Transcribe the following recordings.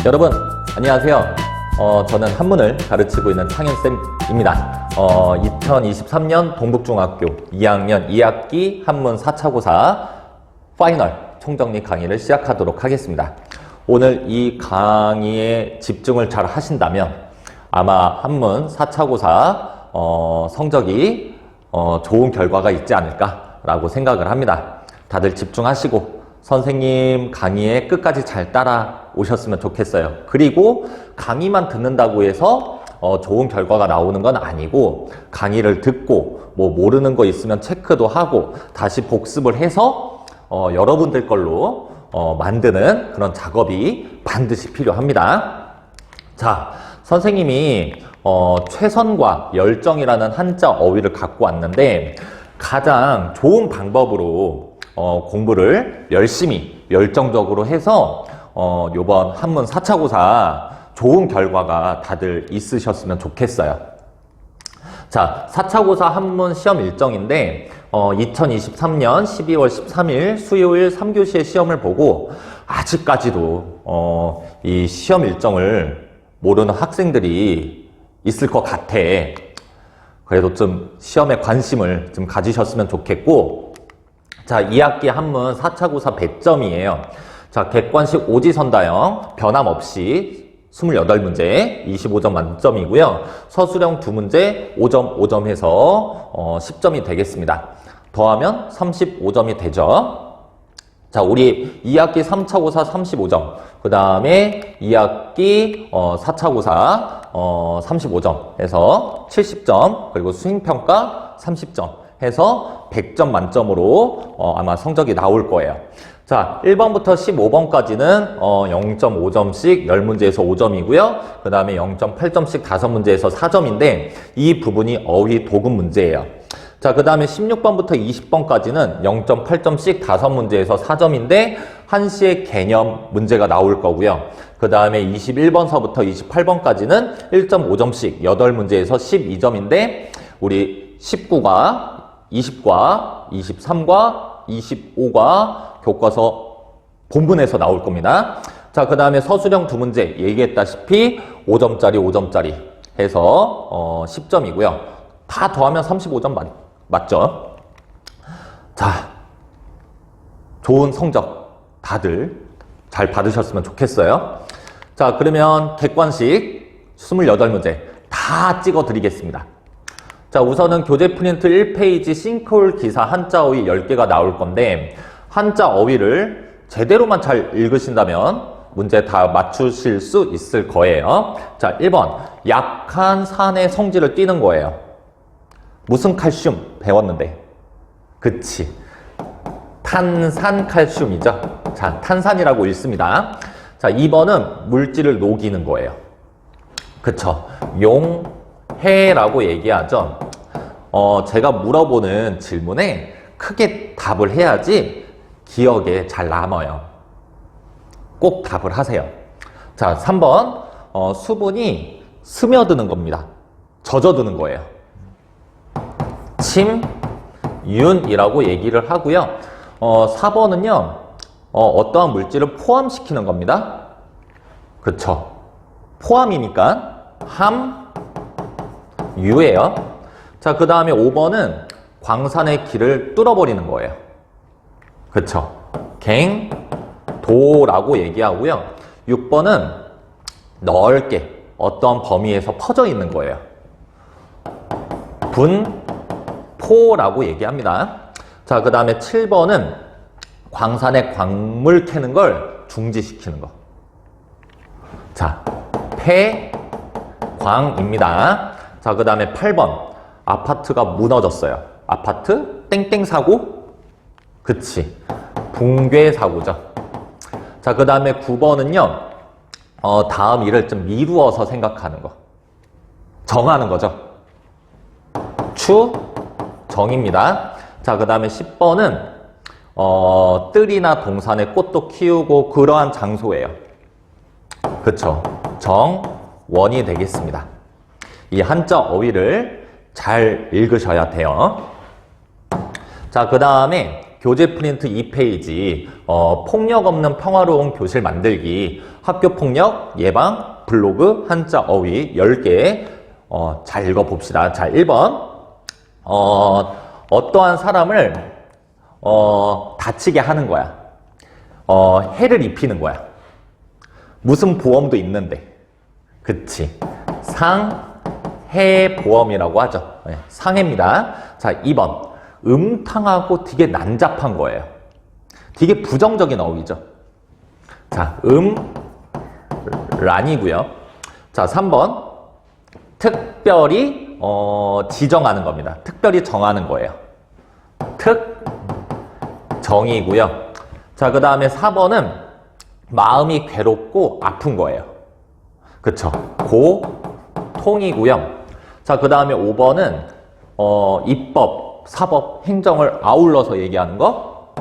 여러분 안녕하세요. 저는 한문을 가르치고 있는 창현쌤입니다. 2023년 동북중학교 2학년 2학기 한문 4차고사 파이널 총정리 강의를 시작하도록 하겠습니다. 오늘 이 강의에 집중을 잘 하신다면 아마 한문 4차고사 성적이 좋은 결과가 있지 않을까라고 생각을 합니다. 다들 집중하시고 선생님 강의에 끝까지 잘 따라오셨으면 좋겠어요. 그리고 강의만 듣는다고 해서 좋은 결과가 나오는 건 아니고 강의를 듣고 뭐 모르는 거 있으면 체크도 하고 다시 복습을 해서 여러분들 걸로 만드는 그런 작업이 반드시 필요합니다. 자, 선생님이 최선과 열정이라는 한자 어휘를 갖고 왔는데 가장 좋은 방법으로 공부를 열심히 열정적으로 해서 요번 한문 4차고사 좋은 결과가 다들 있으셨으면 좋겠어요. 자, 4차고사 한문 시험 일정인데 2023년 12월 13일 수요일 3교시의 시험을 보고 아직까지도 이 시험 일정을 모르는 학생들이 있을 것 같아. 그래도 좀 시험에 관심을 좀 가지셨으면 좋겠고, 자, 2학기 한문 4차고사 배점이에요. 자, 객관식 오지선다형 변함없이 28문제 25점 만점이고요. 서술형 2문제 5점 5점 해서 10점이 되겠습니다. 더하면 35점이 되죠. 자, 우리 2학기 3차고사 35점, 그 다음에 2학기 4차고사 35점 해서 70점, 그리고 수행평가 30점 해서 100점 만점으로 아마 성적이 나올 거예요. 자, 1번부터 15번까지는 0.5점씩 10문제에서 5점이고요. 그 다음에 0.8점씩 5문제에서 4점인데 이 부분이 어휘 도금 문제예요. 자, 그 다음에 16번부터 20번까지는 0.8점씩 5문제에서 4점인데 한시의 개념 문제가 나올 거고요. 그 다음에 21번서부터 28번까지는 1.5점씩 8문제에서 12점인데 우리 19과 20과 23과 25과 교과서 본문에서 나올 겁니다. 자, 그 다음에 서술형 2문제 얘기했다시피 5점짜리 5점짜리 해서 10점이고요. 다 더하면 35점 맞죠? 자, 좋은 성적 다들 잘 받으셨으면 좋겠어요. 자, 그러면 객관식 28문제 다 찍어 드리겠습니다. 자, 우선은 교재 프린트 1페이지 싱크홀 기사 한자 어휘 10개가 나올 건데 한자 어휘를 제대로만 잘 읽으신다면 문제 다 맞추실 수 있을 거예요. 자, 1번 약한 산의 성질을 띠는 거예요. 무슨 칼슘 배웠는데? 그치, 탄산칼슘이죠. 자, 탄산이라고 읽습니다. 자, 2번은 물질을 녹이는 거예요. 그쵸, 용해라고 얘기하죠. 제가 물어보는 질문에 크게 답을 해야지 기억에 잘 남아요. 꼭 답을 하세요. 자, 3번 수분이 스며드는 겁니다. 젖어드는 거예요. 침윤이라고 얘기를 하고요. 4번은요 어떠한 물질을 포함시키는 겁니다. 그쵸, 포함이니까 함유예요. 자, 그 다음에 5번은 광산의 길을 뚫어버리는 거예요. 그쵸, 갱도라고 얘기하고요. 6번은 넓게 어떤 범위에서 퍼져 있는 거예요. 분포라고 얘기합니다. 자, 그 다음에 7번은 광산에 광물 캐는 걸 중지시키는 거. 자, 폐광입니다. 자, 그 다음에 8번 아파트가 무너졌어요. 아파트 땡땡 사고? 그치, 붕괴 사고죠. 자, 그 다음에 9번은요 다음 일을 좀 미루어서 생각하는 거, 정하는 거죠. 추정입니다. 자, 그 다음에 10번은 뜰이나 동산에 꽃도 키우고 그러한 장소예요. 그쵸, 정원이 되겠습니다. 이 한자 어휘를 잘 읽으셔야 돼요. 자, 그 다음에 교재 프린트 2페이지, 폭력 없는 평화로운 교실 만들기, 학교 폭력 예방, 블로그, 한자 어휘 10개, 잘 읽어봅시다. 자, 1번. 어떠한 사람을, 다치게 하는 거야. 해를 입히는 거야. 무슨 보험도 있는데. 그치. 상해보험이라고 하죠. 네, 상해입니다. 자, 2번. 음탕하고 되게 난잡한 거예요. 되게 부정적인 어휘죠. 자, 란이고요. 자, 3번. 특별히 지정하는 겁니다. 특별히 정하는 거예요. 특정이고요. 자, 그 다음에 4번은 마음이 괴롭고 아픈 거예요. 그쵸? 고통이고요. 자, 그 다음에 5번은 입법, 사법, 행정을 아울러서 얘기하는 거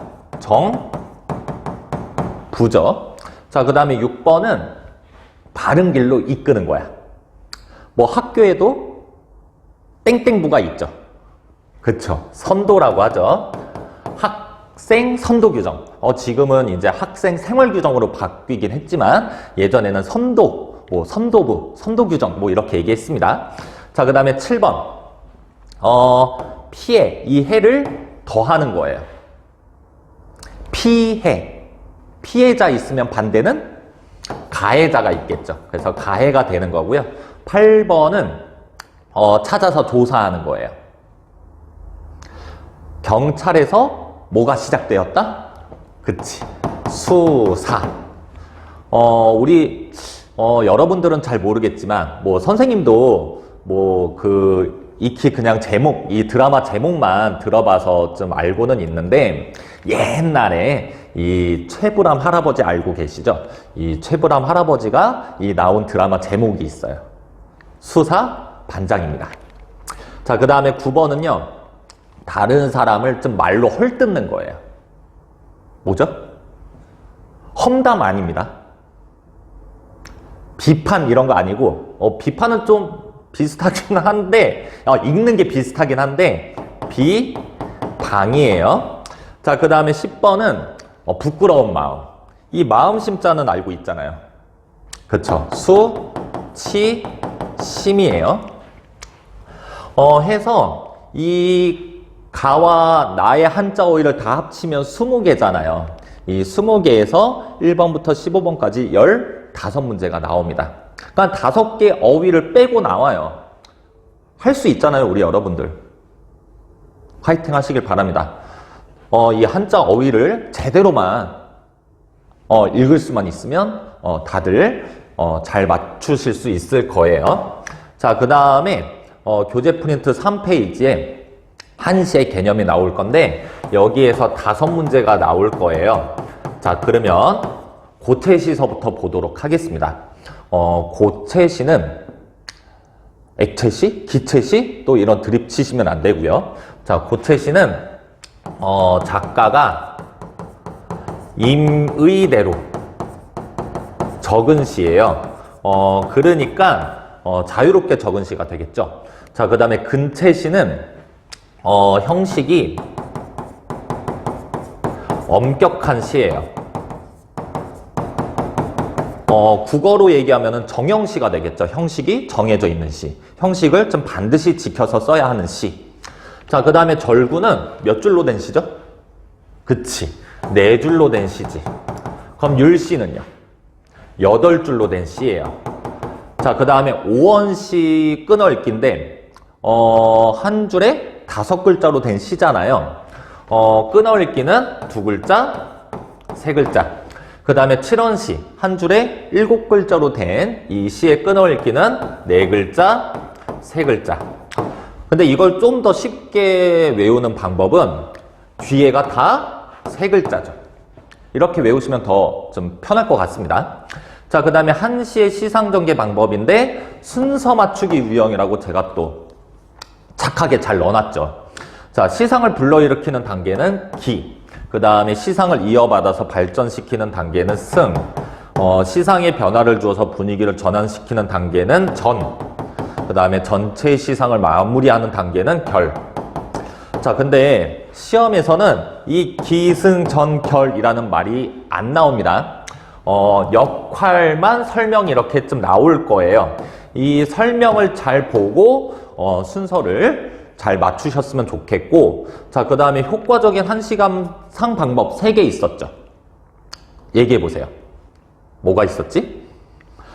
정부죠. 자, 그 다음에 6번은 바른 길로 이끄는 거야. 뭐 학교에도 땡땡부가 있죠. 그쵸? 선도라고 하죠. 학생 선도 규정. 지금은 이제 학생 생활 규정으로 바뀌긴 했지만 예전에는 선도, 뭐 선도부, 선도 규정 뭐 이렇게 얘기했습니다. 자, 그 다음에 7번. 피해, 이 해를 더하는 거예요. 피해자 있으면 반대는 가해자가 있겠죠. 그래서 가해가 되는 거고요. 8번은 찾아서 조사하는 거예요. 경찰에서 뭐가 시작되었다? 그치. 수사. 우리 여러분들은 잘 모르겠지만 뭐 선생님도 뭐 익히 그냥 제목, 이 드라마 제목만 들어봐서 좀 알고는 있는데 옛날에 이 최불암 할아버지 알고 계시죠? 이 최불암 할아버지가 이 나온 드라마 제목이 있어요. 수사 반장입니다. 자, 그 다음에 9번은요. 다른 사람을 좀 말로 헐뜯는 거예요. 뭐죠? 험담 아닙니다. 비판 이런 거 아니고 비판은 좀 비슷하긴 한데 읽는 게 비슷하긴 한데 비방이에요. 자, 그 다음에 10번은 부끄러운 마음. 이 마음 심자는 알고 있잖아요. 그쵸? 수, 치, 심이에요. 해서 이 가와 나의 한자 어휘를 다 합치면 20개잖아요. 이 20개에서 1번부터 15번까지 15문제가 나옵니다. 그러니까 5개 어휘를 빼고 나와요. 할 수 있잖아요, 우리 여러분들. 화이팅 하시길 바랍니다. 이 한자 어휘를 제대로만 읽을 수만 있으면 다들 잘 맞추실 수 있을 거예요. 자, 그 다음에 교재 프린트 3페이지에 한시의 개념이 나올 건데 여기에서 5문제가 나올 거예요. 자, 그러면 고체시서부터 보도록 하겠습니다. 고체시는 액체시, 기체시 또 이런 드립 치시면 안 되고요. 자, 고체시는 작가가 임의대로 적은 시예요. 그러니까 자유롭게 적은 시가 되겠죠. 자, 그 다음에 근체시는 형식이 엄격한 시예요. 국어로 얘기하면 정형시가 되겠죠. 형식이 정해져 있는 시. 형식을 좀 반드시 지켜서 써야 하는 시. 자, 그 다음에 절구는 몇 줄로 된 시죠? 그치. 4줄로 된 시지. 그럼 율시는요? 8줄로 된 시예요. 자, 그 다음에 오원시 끊어읽기인데 한 줄에 5글자로 된 시잖아요. 끊어읽기는 2글자, 3글자. 그 다음에 7원시, 한 줄에 7글자로 된 이 시의 끊어읽기는 4글자, 3글자. 근데 이걸 좀 더 쉽게 외우는 방법은 뒤에가 다 3글자죠. 이렇게 외우시면 더 좀 편할 것 같습니다. 자, 그 다음에 한 시의 시상전개 방법인데 순서 맞추기 유형이라고 제가 또 착하게 잘 넣어놨죠. 자, 시상을 불러일으키는 단계는 기. 그 다음에 시상을 이어받아서 발전시키는 단계는 승. 시상에 변화를 주어서 분위기를 전환시키는 단계는 전. 그 다음에 전체 시상을 마무리하는 단계는 결. 자, 근데 시험에서는 이 기승전결이라는 말이 안 나옵니다. 역할만 설명이 이렇게 좀 나올 거예요. 이 설명을 잘 보고 순서를 잘 맞추셨으면 좋겠고, 자, 그 다음에 효과적인 1시간 상 방법 3개 있었죠. 얘기해 보세요. 뭐가 있었지?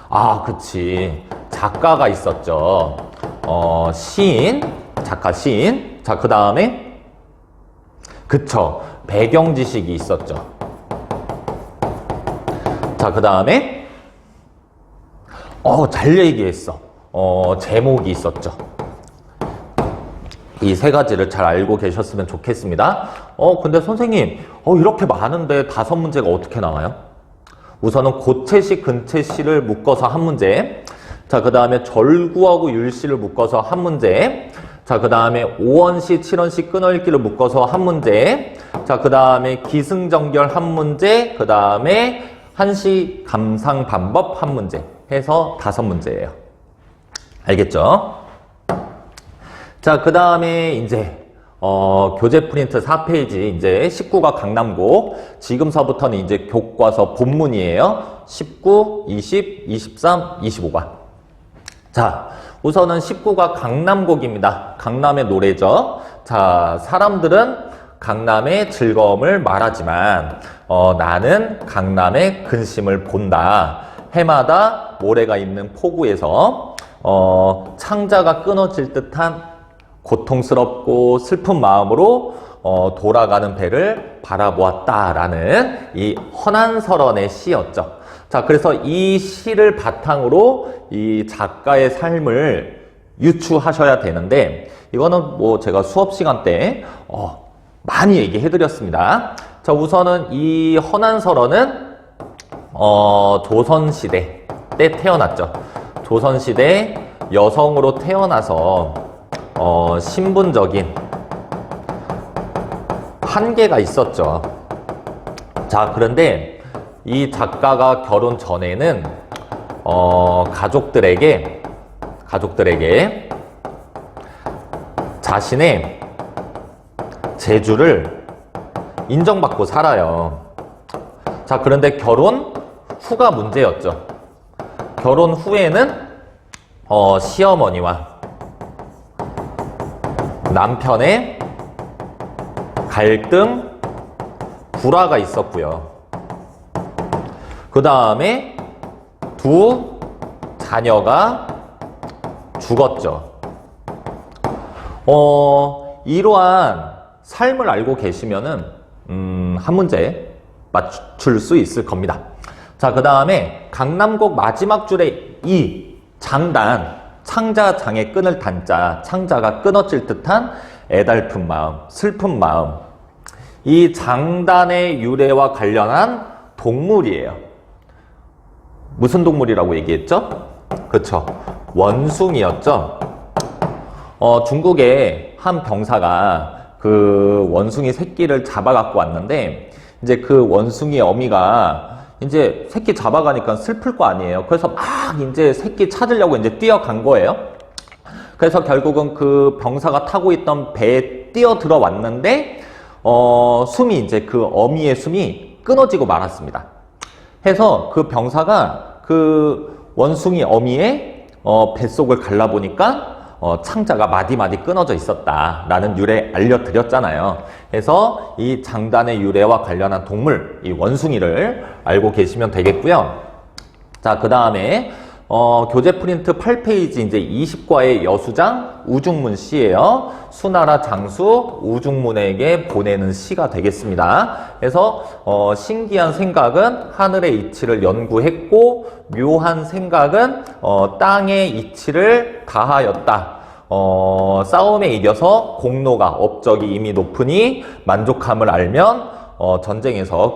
아, 그치. 작가가 있었죠. 시인, 작가 시인. 자, 그 다음에 그쵸. 배경 지식이 있었죠. 자, 그 다음에 잘 얘기했어. 제목이 있었죠. 이 3가지를 잘 알고 계셨으면 좋겠습니다. 근데 선생님, 이렇게 많은데 5문제가 어떻게 나와요? 우선은 고체시, 근체시를 묶어서 한 문제. 자, 그 다음에 절구하고 율시를 묶어서 한 문제. 자, 그 다음에 오원시, 7원시 끊어읽기를 묶어서 한 문제. 자, 그 다음에 기승전결 한 문제. 그 다음에 한시 감상 반법 한 문제. 해서 5문제예요. 알겠죠? 자, 그 다음에 이제 교재 프린트 4페이지 이제 19가 강남곡. 지금서부터는 이제 교과서 본문이에요. 19, 20, 23, 25가. 자, 우선은 19가 강남곡입니다. 강남의 노래죠. 자, 사람들은 강남의 즐거움을 말하지만 나는 강남의 근심을 본다. 해마다 모래가 있는 포구에서 창자가 끊어질 듯한 고통스럽고 슬픈 마음으로 돌아가는 배를 바라보았다라는 이 허난설원의 시였죠. 자, 그래서 이 시를 바탕으로 이 작가의 삶을 유추하셔야 되는데, 이거는 뭐 제가 수업 시간 때 많이 얘기해 드렸습니다. 자, 우선은 이 허난설원은 조선시대 때 태어났죠. 조선시대 여성으로 태어나서 신분적인 한계가 있었죠. 자, 그런데 이 작가가 결혼 전에는 가족들에게 자신의 재주를 인정받고 살아요. 자, 그런데 결혼 후가 문제였죠. 결혼 후에는 시어머니와 남편의 갈등, 불화가 있었고요. 그 다음에 두 자녀가 죽었죠. 이러한 삶을 알고 계시면은 한 문제 맞출 수 있을 겁니다. 자, 그 다음에 강남곡 마지막 줄에 이 장단, 창자장의 끈을 단자, 창자가 끊어질 듯한 애달픈 마음, 슬픈 마음. 이 장단의 유래와 관련한 동물이에요. 무슨 동물이라고 얘기했죠? 그쵸. 원숭이였죠. 중국의 한 병사가 그 원숭이 새끼를 잡아갖고 왔는데, 이제 그 원숭이 어미가 이제 새끼 잡아가니까 슬플 거 아니에요. 그래서 막 이제 새끼 찾으려고 이제 뛰어간 거예요. 그래서 결국은 그 병사가 타고 있던 배에 뛰어 들어왔는데, 숨이 이제 그 어미의 숨이 끊어지고 말았습니다. 해서 그 병사가 그 원숭이 어미의 뱃속을 갈라보니까 창자가 마디마디 끊어져 있었다라는 유래 알려드렸잖아요. 그래서 이 장단의 유래와 관련한 동물, 이 원숭이를 알고 계시면 되겠고요. 자, 그 다음에 교재 프린트 8페이지 이제 20과의 여수장 우중문 시예요. 수나라 장수 우중문에게 보내는 시가 되겠습니다. 그래서 신기한 생각은 하늘의 이치를 연구했고 묘한 생각은 땅의 이치를 다하였다. 싸움에 이겨서 공로가 업적이 이미 높으니 만족함을 알면 전쟁에서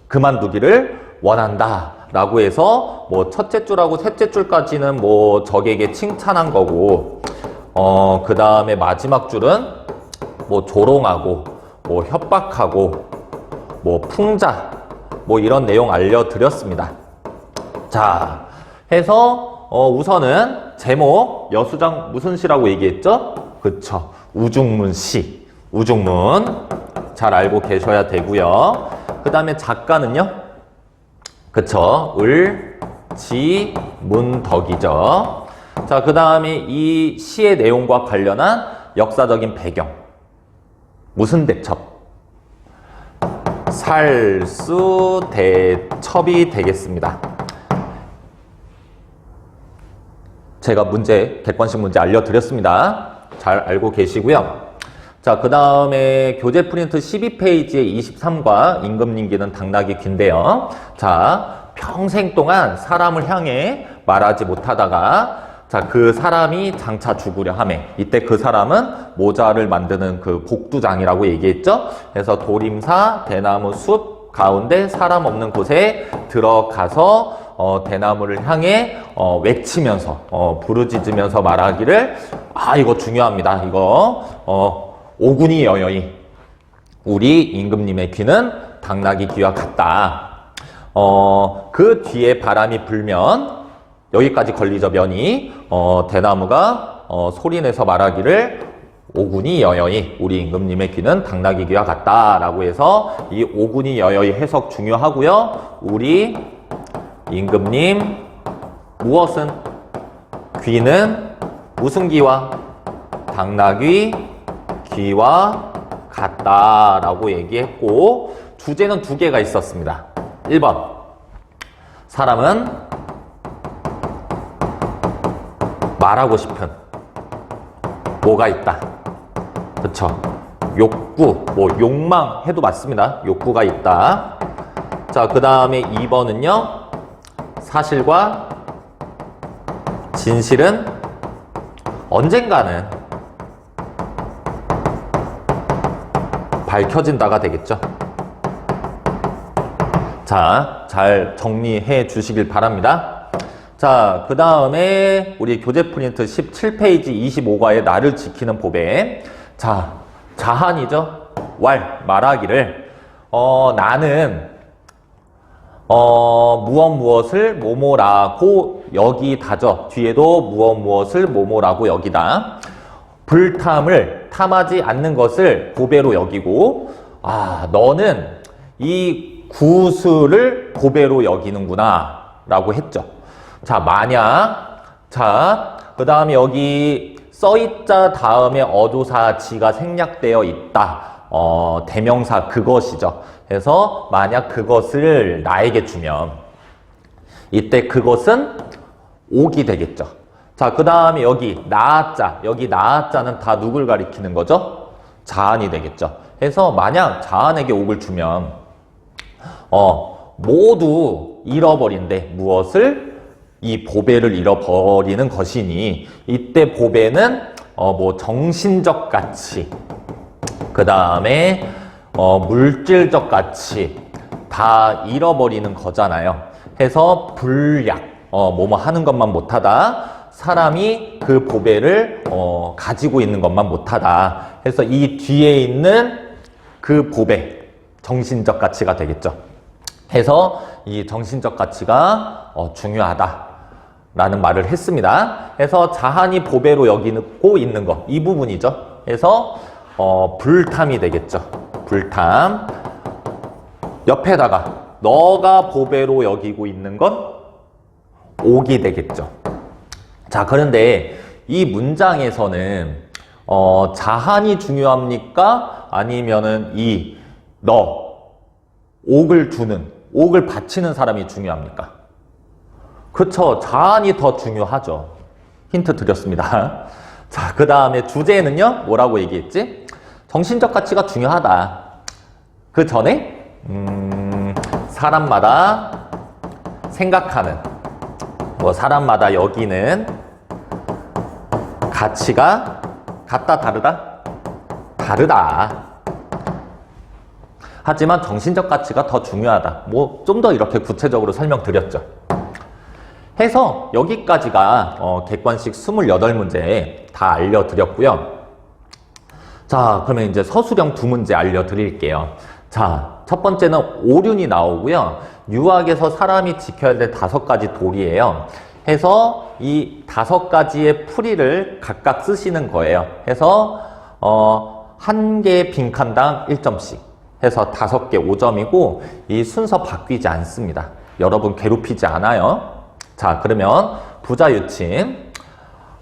그만두기를 원한다. 라고 해서 뭐 첫째 줄하고 셋째 줄까지는 뭐 적에게 칭찬한 거고, 그 다음에 마지막 줄은 뭐 조롱하고 뭐 협박하고 뭐 풍자 뭐 이런 내용 알려드렸습니다. 자, 해서 우선은 제목 여수장 무슨 시라고 얘기했죠? 그쵸. 우중문 시. 우중문. 잘 알고 계셔야 되고요. 그 다음에 작가는요. 그쵸. 을, 지, 문, 덕이죠. 자, 그 다음에 이 시의 내용과 관련한 역사적인 배경. 무슨 대첩? 살수대첩이 되겠습니다. 제가 문제, 객관식 문제 알려드렸습니다. 잘 알고 계시고요. 자, 그 다음에 교재 프린트 12페이지에 23과 임금님기는 당나귀 귀인데요. 자, 평생 동안 사람을 향해 말하지 못하다가 자, 그 사람이 장차 죽으려 하매 이때 그 사람은 모자를 만드는 그 복두장이라고 얘기했죠. 그래서 도림사 대나무 숲 가운데 사람 없는 곳에 들어가서 대나무를 향해 외치면서 부르짖으면서 말하기를 이거 중요합니다. 이거 오군이 여여이 우리 임금님의 귀는 당나귀 귀와 같다. 그 뒤에 바람이 불면 여기까지 걸리죠. 면이 대나무가 소리내서 말하기를 오군이 여여이 우리 임금님의 귀는 당나귀 귀와 같다라고 해서 이 오군이 여여이 해석 중요하고요. 우리 임금님 무엇은 귀는 무슨 귀와 당나귀 귀와 같다라고 얘기했고 주제는 두 개가 있었습니다. 1번 사람은 말하고 싶은 뭐가 있다. 그쵸? 욕구, 욕망 해도 맞습니다. 욕구가 있다. 자, 그 다음에 2번은요. 사실과 진실은 언젠가는 밝혀진다가 되겠죠. 자, 잘 정리해 주시길 바랍니다. 자, 그 다음에 우리 교재 프린트 17페이지 25과의 나를 지키는 보배. 자, 자한이죠. 말하기를 나는 무엇을 뭐뭐라고 여기다죠. 뒤에도 무엇을 뭐뭐라고 여기다. 불탐을 탐하지 않는 것을 보배로 여기고 너는 이 구슬을 보배로 여기는구나 라고 했죠. 자, 만약 그 다음에 여기 써있자 다음에 어조사 지가 생략되어 있다. 대명사 그것이죠. 그래서 만약 그것을 나에게 주면 이때 그것은 옥이 되겠죠. 자, 그 다음에 여기 나자는 다 누굴 가리키는 거죠? 자한이 되겠죠. 그래서 만약 자한에게 옥을 주면 모두 잃어버린대. 무엇을? 이 보배를 잃어버리는 것이니 이때 보배는 정신적 가치 그 다음에 물질적 가치 다 잃어버리는 거잖아요. 해서 불약 뭐뭐 하는 것만 못하다. 사람이 그 보배를 가지고 있는 것만 못하다. 해서 이 뒤에 있는 그 보배 정신적 가치가 되겠죠. 해서 이 정신적 가치가 중요하다 라는 말을 했습니다. 그래서 자한이 보배로 여기고 있는 것, 이 부분이죠. 그래서 불탐이 되겠죠. 불탐. 옆에다가 너가 보배로 여기고 있는 건 옥이 되겠죠. 자, 그런데 이 문장에서는 자한이 중요합니까? 아니면은 옥을 바치는 사람이 중요합니까? 그쵸. 자한이 더 중요하죠. 힌트 드렸습니다. 자, 그 다음에 주제는요? 뭐라고 얘기했지? 정신적 가치가 중요하다. 그 전에 사람마다 생각하는 사람마다 여기는 가치가 같다 다르다? 다르다. 하지만 정신적 가치가 더 중요하다. 좀 더 이렇게 구체적으로 설명드렸죠. 해서 여기까지가 객관식 28문제 다 알려드렸고요. 자, 그러면 이제 서술형 2문제 알려드릴게요. 자, 첫 번째는 오륜이 나오고요. 유학에서 사람이 지켜야 될 5가지 도리예요. 해서 이 5가지의 풀이를 각각 쓰시는 거예요. 해서 한 개 빈칸당 1점씩 해서 5개 5점이고 이 순서 바뀌지 않습니다. 여러분 괴롭히지 않아요. 자, 그러면 부자유친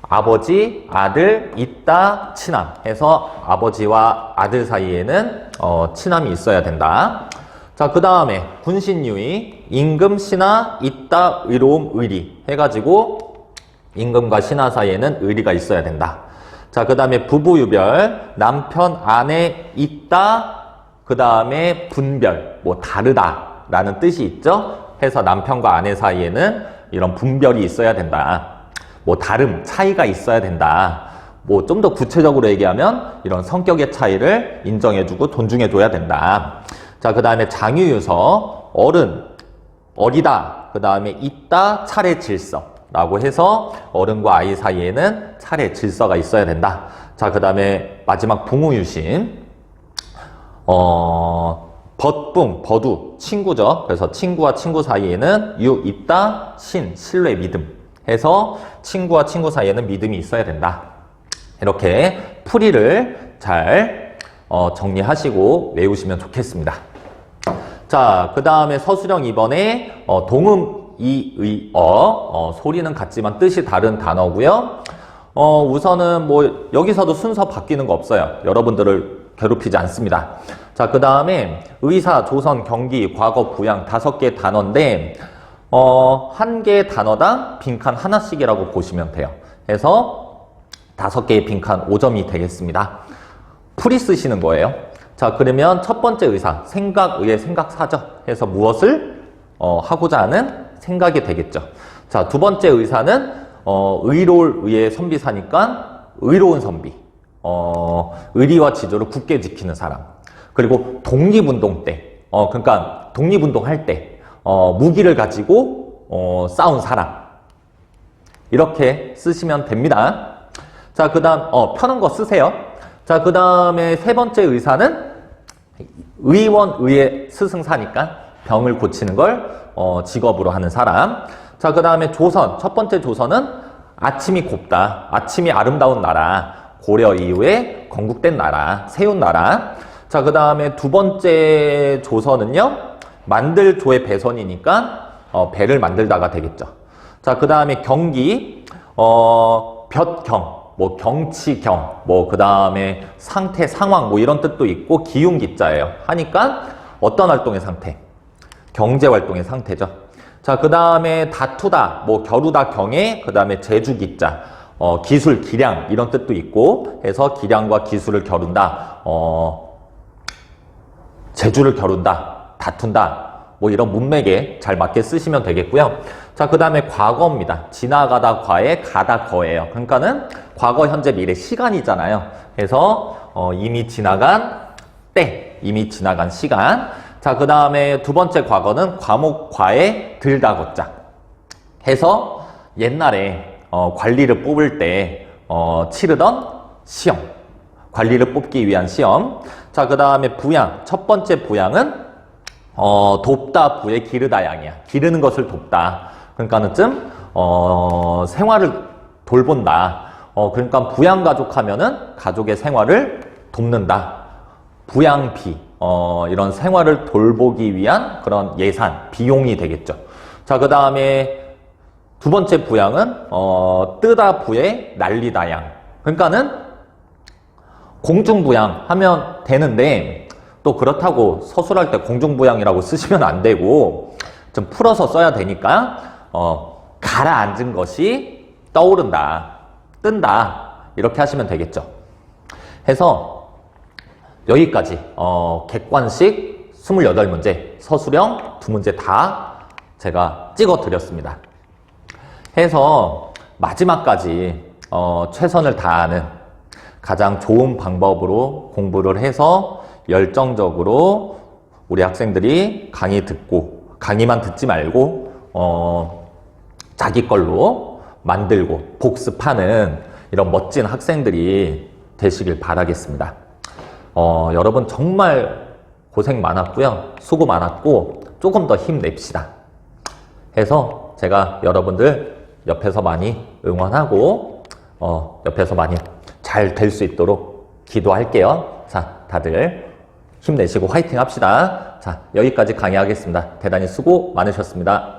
아버지, 아들, 있다, 친함 해서 아버지와 아들 사이에는 친함이 있어야 된다. 자, 그 다음에 군신유의 임금, 신하, 있다, 의로움, 의리 해가지고 임금과 신하 사이에는 의리가 있어야 된다. 자, 그 다음에 부부유별 남편, 아내, 있다, 그 다음에 분별, 뭐 다르다 라는 뜻이 있죠. 해서 남편과 아내 사이에는 이런 분별이 있어야 된다. 뭐 다름, 차이가 있어야 된다. 뭐 좀 더 구체적으로 얘기하면 이런 성격의 차이를 인정해주고 존중해줘야 된다. 자, 그 다음에 장유유서 어른, 어리다, 그 다음에 있다, 차례 질서라고 해서 어른과 아이 사이에는 차례 질서가 있어야 된다. 자, 그 다음에 마지막 붕우유신 벗붕, 버두, 친구죠. 그래서 친구와 친구 사이에는 유, 있다, 신, 신뢰, 믿음 해서 친구와 친구 사이에는 믿음이 있어야 된다. 이렇게 풀이를 잘 정리하시고 외우시면 좋겠습니다. 자, 그 다음에 서술형 2번에 동음, 이, 의, 소리는 같지만 뜻이 다른 단어고요. 우선은 뭐 여기서도 순서 바뀌는 거 없어요. 여러분들을 괴롭히지 않습니다. 자, 그 다음에 의사, 조선, 경기, 과거, 부양 5개 단어인데 한 개의 단어당 빈칸 하나씩이라고 보시면 돼요. 해서 5개의 빈칸 5점이 되겠습니다. 풀이 쓰시는 거예요. 자, 그러면 첫 번째 의사, 생각, 의의 생각사죠. 해서 무엇을 하고자 하는 생각이 되겠죠. 자, 두 번째 의사는 의로울 의의 선비사니까 의로운 선비. 의리와 지조를 굳게 지키는 사람. 그리고 독립운동 때, 그러니까 독립운동할 때 무기를 가지고 싸운 사람. 이렇게 쓰시면 됩니다. 자, 그 다음 펴는 거 쓰세요. 자, 그 다음에 세 번째 의사는 의원, 의의 스승사니까 병을 고치는 걸 직업으로 하는 사람. 자, 그 다음에 조선, 첫 번째 조선은 아침이 곱다. 아침이 아름다운 나라. 고려 이후에 건국된 나라, 세운 나라. 자, 그 다음에 두 번째 조선은요, 만들 조의 배선이니까 배를 만들다가 되겠죠. 자, 그 다음에 경기, 볕경, 뭐 경치경, 뭐 그 다음에 상태, 상황, 뭐 이런 뜻도 있고 기운기자예요. 하니까 어떤 활동의 상태? 경제활동의 상태죠. 자, 그 다음에 다투다, 뭐 겨루다 경에, 그 다음에 제주기자, 기술, 기량 이런 뜻도 있고 해서 기량과 기술을 겨룬다, 재주를 겨룬다, 다툰다 뭐 이런 문맥에 잘 맞게 쓰시면 되겠고요. 자, 그 다음에 과거입니다. 지나가다 과에 가다 거예요. 그러니까는 과거, 현재, 미래 시간이잖아요. 그래서 이미 지나간 때, 이미 지나간 시간. 자, 그 다음에 두 번째 과거는 과목, 과에 들다 걷자 해서 옛날에 관리를 뽑을 때 치르던 시험, 관리를 뽑기 위한 시험. 자, 그 다음에 부양, 첫 번째 부양은 돕다, 부에 기르다 양이야. 기르는 것을 돕다. 그러니까는 생활을 돌본다. 그러니까 부양가족 하면은 가족의 생활을 돕는다. 부양비, 이런 생활을 돌보기 위한 그런 예산, 비용이 되겠죠. 자, 그 다음에 두 번째 부양은 뜨다 부에 날리다 양. 그러니까는 공중부양 하면 되는데 또 그렇다고 서술할 때 공중부양이라고 쓰시면 안 되고 좀 풀어서 써야 되니까 가라앉은 것이 떠오른다, 뜬다 이렇게 하시면 되겠죠. 해서 여기까지 객관식 28문제, 서술형 2문제 다 제가 찍어 드렸습니다. 해서 마지막까지 최선을 다하는 가장 좋은 방법으로 공부를 해서 열정적으로 우리 학생들이 강의 듣고 강의만 듣지 말고 자기 걸로 만들고 복습하는 이런 멋진 학생들이 되시길 바라겠습니다. 여러분 정말 고생 많았고요. 수고 많았고 조금 더 힘냅시다. 해서 제가 여러분들 옆에서 많이 응원하고 옆에서 많이 잘 될 수 있도록 기도할게요. 자, 다들 힘내시고 화이팅 합시다. 자, 여기까지 강의하겠습니다. 대단히 수고 많으셨습니다.